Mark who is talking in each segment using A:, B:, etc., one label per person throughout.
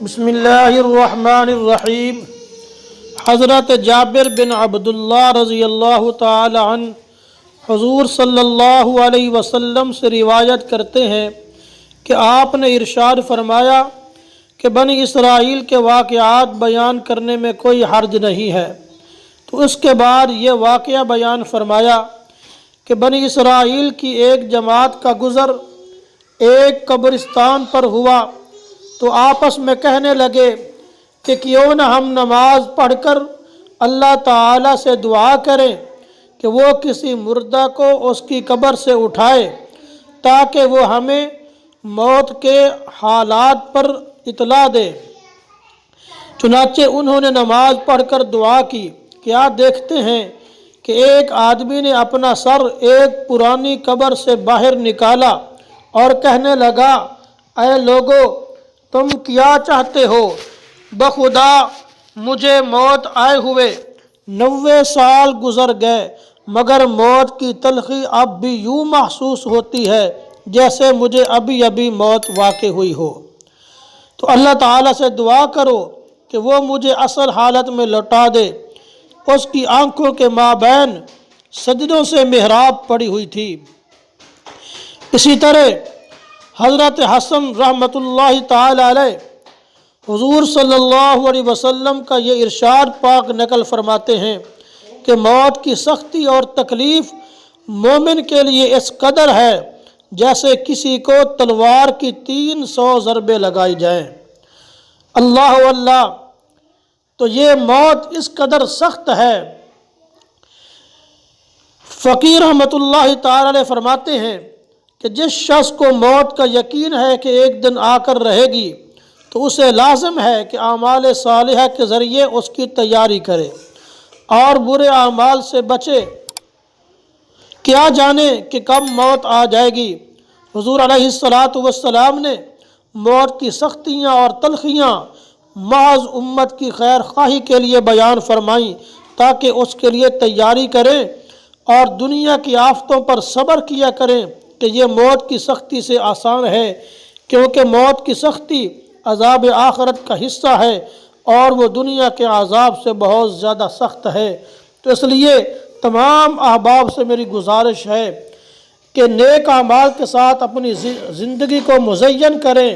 A: بسم اللہ الرحمن الرحیم۔ حضرت جابر بن عبداللہ رضی اللہ تعالی عنہ حضور صلی اللہ علیہ وسلم سے روایت کرتے ہیں کہ آپ نے ارشاد فرمایا کہ بنی اسراٰیل کے واقعات بیان کرنے میں کوئی حرج نہیں ہے۔ تو اس کے بعد یہ واقعہ بیان فرمایا کہ بنی اسراٰیل کی ایک جماعت کا گزر ایک قبرستان پر ہوا تو آپس میں کہنے لگے کہ کیوں نہ ہم نماز پڑھ کر اللہ تعالیٰ سے دعا کریں کہ وہ کسی مردہ کو اس کی قبر سے اٹھائے تاکہ وہ ہمیں موت کے حالات پر اطلاع دے۔ چنانچہ انہوں نے نماز پڑھ کر دعا کی۔ کیا دیکھتے ہیں کہ ایک آدمی نے اپنا سر ایک پرانی قبر سے باہر نکالا اور کہنے لگا، اے لوگو، تم کیا چاہتے ہو؟ بخدا مجھے موت آئے ہوئے 90 سال گزر گئے مگر موت کی تلخی اب بھی یوں محسوس ہوتی ہے جیسے مجھے ابھی ابھی موت واقع ہوئی ہو۔ تو اللہ تعالیٰ سے دعا کرو کہ وہ مجھے اصل حالت میں لوٹا دے۔ اس کی آنکھوں کے مابین سجدوں سے محراب پڑی ہوئی تھی۔ اسی طرح حضرت حسن رحمۃ اللہ تعالی علیہ حضور صلی اللہ علیہ وسلم کا یہ ارشاد پاک نقل فرماتے ہیں کہ موت کی سختی اور تکلیف مومن کے لیے اس قدر ہے جیسے کسی کو تلوار کی 300 ضربیں لگائی جائیں۔ اللہ اللہ، تو یہ موت اس قدر سخت ہے۔ فقیر رحمۃ اللہ تعالی علیہ فرماتے ہیں کہ جس شخص کو موت کا یقین ہے کہ ایک دن آ کر رہے گی تو اسے لازم ہے کہ اعمال صالحہ کے ذریعے اس کی تیاری کرے اور برے اعمال سے بچے۔ کیا جانے کہ کب موت آ جائے گی۔ حضور علیہ السلام نے موت کی سختیاں اور تلخیاں محض امت کی خیر خواہی کے لیے بیان فرمائیں تاکہ اس کے لیے تیاری کریں اور دنیا کی آفتوں پر صبر کیا کریں کہ یہ موت کی سختی سے آسان ہے، کیونکہ موت کی سختی عذاب آخرت کا حصہ ہے اور وہ دنیا کے عذاب سے بہت زیادہ سخت ہے۔ تو اس لیے تمام احباب سے میری گزارش ہے کہ نیک اعمال کے ساتھ اپنی زندگی کو مزین کریں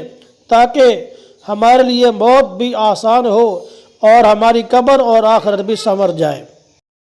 A: تاکہ ہمارے لیے موت بھی آسان ہو اور ہماری قبر اور آخرت بھی سنور جائے۔